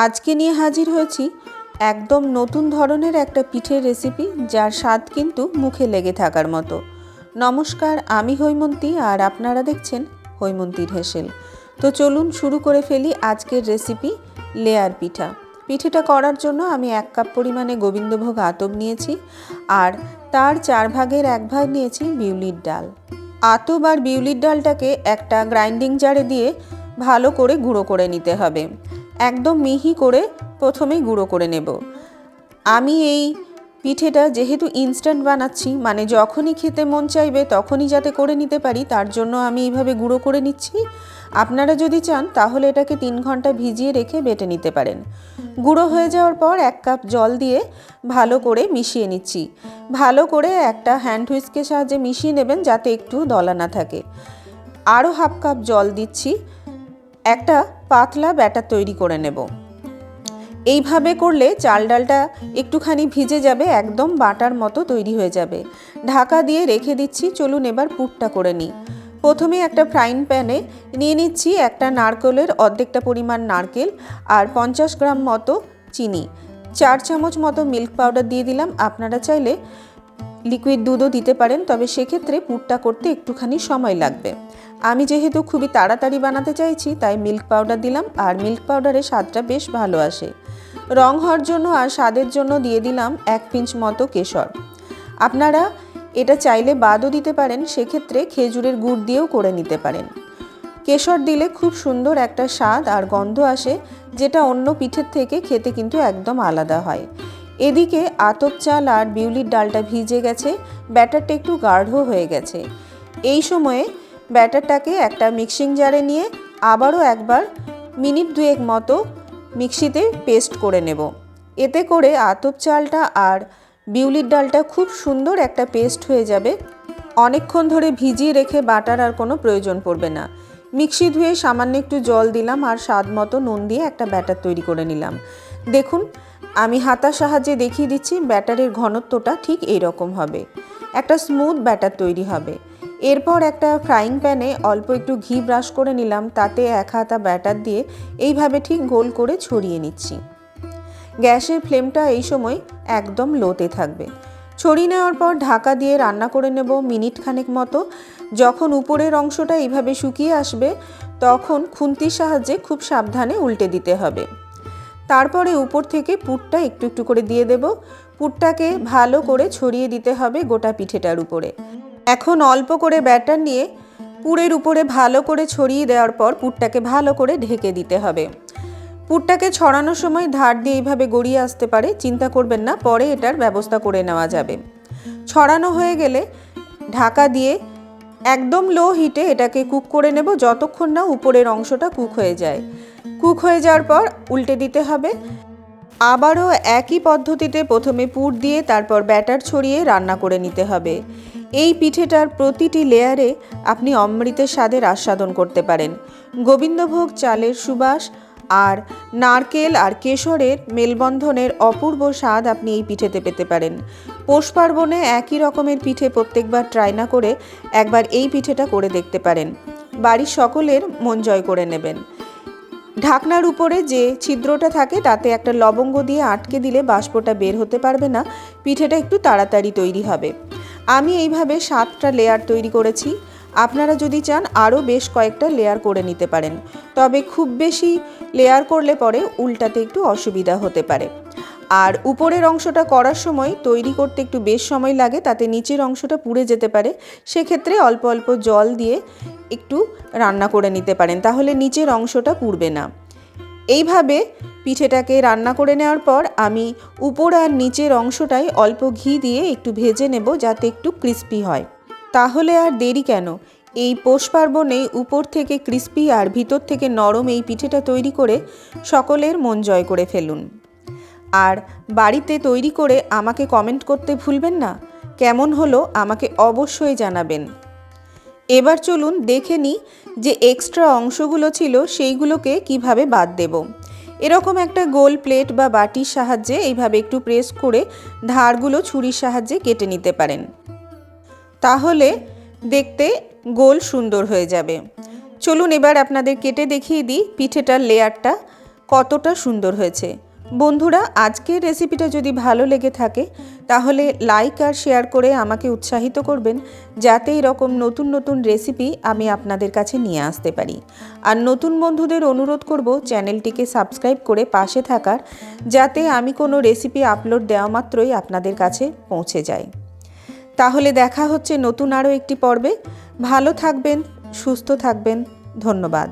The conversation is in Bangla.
আজকে নিয়ে হাজির হয়েছি একদম নতুন ধরনের একটা পিঠের রেসিপি, যার স্বাদ কিন্তু মুখে লেগে থাকার মতো। নমস্কার, আমি হৈমন্তী আর আপনারা দেখছেন হৈমন্তীর হেসেল। তো চলুন শুরু করে ফেলি আজকের রেসিপি, লেয়ার পিঠা। পিঠেটা করার জন্য আমি 1 কাপ পরিমাণে গোবিন্দভোগ আতপ নিয়েছি আর তার 4 ভাগের 1 ভাগ নিয়েছি বিউলির ডাল। আতপ আর বিউলির ডালটাকে একটা গ্রাইন্ডিং জারে দিয়ে ভালো করে গুঁড়ো করে নিতে হবে। একদম মিহি করে প্রথমেই গুঁড়ো করে নেব। আমি এই পিঠেটা যেহেতু ইনস্ট্যান্ট বানাচ্ছি, মানে যখনই খেতে মন চাইবে তখনই যাতে করে নিতে পারি, তার জন্য আমি এইভাবে গুঁড়ো করে নিচ্ছি। আপনারা যদি চান তাহলে এটাকে 3 ঘন্টা ভিজিয়ে রেখে বেটে নিতে পারেন। গুঁড়ো হয়ে যাওয়ার পর 1 কাপ জল দিয়ে ভালো করে মিশিয়ে নিচ্ছি। ভালো করে একটা হ্যান্ড হুইস্কের সাহায্যে মিশিয়ে নেবেন যাতে একটু দলা না থাকে। আরও হাফ কাপ জল দিচ্ছি। একটা পাতলা ব্যাটার তৈরি করে নেব। এইভাবে করলে চাল ডালটা একটুখানি ভিজে যাবে, একদম বাটার মতো তৈরি হয়ে যাবে। ঢাকা দিয়ে রেখে দিচ্ছি। চলুন এবার পুরটা করে নিই। প্রথমে একটা ফ্রাইং প্যানে নিয়ে নিচ্ছি একটা নারকেলের অর্ধেকটা পরিমাণ নারকেল আর 50 গ্রাম মতো চিনি, 4 চামচ মতো মিল্ক পাউডার দিয়ে দিলাম। আপনারা চাইলে লিকুইড দুধও দিতে পারেন, তবে সেক্ষেত্রে পুরটা করতে একটুখানি সময় লাগবে। আমি যেহেতু খুবই তাড়াতাড়ি বানাতে চাইছি তাই মিল্ক পাউডার দিলাম, আর মিল্ক পাউডারের স্বাদটা বেশ ভালো আসে। রং হওয়ার জন্য আর স্বাদের জন্য দিয়ে দিলাম 1 পিঞ্চ মতো কেশর। আপনারা এটা চাইলে বাদও দিতে পারেন, সেক্ষেত্রে খেজুরের গুড় দিয়েও করে নিতে পারেন। কেশর দিলে খুব সুন্দর একটা স্বাদ আর গন্ধ আসে, যেটা অন্য পিঠের থেকে খেতে কিন্তু একদম আলাদা হয়। এদিকে আতপ চাল আর বিউলির ডালটা ভিজে গেছে, ব্যাটারটা একটু গাঢ় হয়ে গেছে। এই সময়ে ব্যাটারটাকে একটা মিক্সিং জারে নিয়ে আবারও একবার মিনিট 2 মতো মিক্সিতে পেস্ট করে নেব। এতে করে আতপ চালটা আর বিউলির ডালটা খুব সুন্দর একটা পেস্ট হয়ে যাবে। অনেকক্ষণ ধরে ভিজিয়ে রেখে বাটার আর কোনো প্রয়োজন পড়বে না। মিক্সি ধুয়ে সামান্য একটু জল দিলাম আর স্বাদ মতো নুন দিয়ে একটা ব্যাটার তৈরি করে নিলাম। দেখুন, আমি হাতার সাহায্যে দেখিয়ে দিচ্ছি, ব্যাটারের ঘনত্বটা ঠিক এই রকম হবে। একটা স্মুথ ব্যাটার তৈরি হবে। এরপর একটা ফ্রাইং প্যানে অল্প একটু ঘি ব্রাশ করে নিলাম, তাতে 1 হাতা ব্যাটার দিয়ে এইভাবে ঠিক গোল করে ছড়িয়ে নিচ্ছি। গ্যাসের ফ্লেমটা এই সময় একদম লোতে থাকবে। ছড়িয়ে নেওয়ার পর ঢাকা দিয়ে রান্না করে নেব মিনিট খানেক মতো। যখন উপরের অংশটা এইভাবে শুকিয়ে আসবে তখন খুন্তির সাহায্যে খুব সাবধানে উল্টে দিতে হবে। তারপরে উপর থেকে পুরটা একটু একটু করে দিয়ে দেব। পুরটাকে ভালো করে ছড়িয়ে দিতে হবে গোটা পিঠেটার উপরে। এখন অল্প করে ব্যাটার নিয়ে পুরের উপরে ভালো করে ছড়িয়ে দেওয়ার পর পুরটাকে ভালো করে ঢেকে দিতে হবে। পুরটাকে ছড়ানোর সময় ধার দিয়ে এইভাবে গড়িয়ে আসতে পারে, চিন্তা করবেন না, পরে এটার ব্যবস্থা করে নেওয়া যাবে। ছড়ানো হয়ে গেলে ঢাকা দিয়ে একদম লো হিটে এটাকে কুক করে নেব, যতক্ষণ না উপরের অংশটা কুক হয়ে যায়। কুক হয়ে যাওয়ার পর উল্টে দিতে হবে। আবারও একই পদ্ধতিতে প্রথমে পুর দিয়ে তারপর ব্যাটার ছড়িয়ে রান্না করে নিতে হবে। এই পিঠেটার প্রতিটি লেয়ারে আপনি অমৃতের স্বাদের আস্বাদন করতে পারেন। গোবিন্দভোগ চালের সুবাস আর নারকেল আর কেশরের মেলবন্ধনের অপূর্ব স্বাদ আপনি এই পিঠেতে পেতে পারেন। পৌষ পার্বণে একই রকমের পিঠে প্রত্যেকবার ট্রাই না করে একবার এই পিঠেটা করে দেখতে পারেন। বাড়ির সকলের মন জয় করে নেবেন। ঢাকনার উপরে যে ছিদ্রটা থাকে তাতে একটা লবঙ্গ দিয়ে আটকে দিলে বাষ্পটা বের হতে পারবে না, পিঠেটা একটু তাড়াতাড়ি তৈরি হবে। আমি এইভাবে 7টা লেয়ার তৈরি করেছি। আপনারা যদি চান আরও বেশ কয়েকটা লেয়ার করে নিতে পারেন, তবে খুব বেশি লেয়ার করলে পরে উল্টাতে একটু অসুবিধা হতে পারে। আর উপরের অংশটা করার সময় তৈরি করতে একটু বেশ সময় লাগে, তাতে নিচের অংশটা পুড়ে যেতে পারে। সেক্ষেত্রে অল্প অল্প জল দিয়ে একটু রান্না করে নিতে পারেন, তাহলে নিচের অংশটা পুড়বে না। এইভাবে পিঠেটাকে রান্না করে নেওয়ার পর আমি উপর আর নিচের অংশটাই অল্প ঘি দিয়ে একটু ভেজে নেব, যাতে একটু ক্রিস্পি হয়। তাহলে আর দেরি কেন, এই পৌষ পার্বণে উপর থেকে ক্রিস্পি আর ভিতর থেকে নরম এই পিঠেটা তৈরি করে সকলের মন জয় করে ফেলুন। আর বাড়িতে তৈরি করে আমাকে কমেন্ট করতে ভুলবেন না। কেমন হলো আমাকে অবশ্যই জানাবেন। এবার চলুন দেখে নিই যে এক্সট্রা অংশগুলো ছিল সেইগুলোকে কিভাবে বাদ দেব। এরকম একটা গোল প্লেট বা বাটির সাহায্যে এইভাবে একটু প্রেস করে ধারগুলো ছুরির সাহায্যে কেটে নিতে পারেন, তাহলে দেখতে গোল সুন্দর হয়ে যাবে। চলুন এবার আপনাদের কেটে দেখিয়ে দিই পিঠেটার লেয়ারটা কতটা সুন্দর হয়েছে। বন্ধুরা, আজকের রেসিপিটা যদি ভালো লেগে থাকে তাহলে লাইক আর শেয়ার করে আমাকে উৎসাহিত করবেন, যাতে এরকম নতুন নতুন রেসিপি আমি আপনাদের কাছে নিয়ে আসতে পারি। আর নতুন বন্ধুদের অনুরোধ করব চ্যানেলটিকে সাবস্ক্রাইব করে পাশে থাকার, যাতে আমি কোনো রেসিপি আপলোড দেওয়া মাত্রই আপনাদের কাছে পৌঁছে যায়। তাহলে দেখা হচ্ছে নতুন আরও একটি পর্বে। ভালো থাকবেন, সুস্থ থাকবেন। ধন্যবাদ।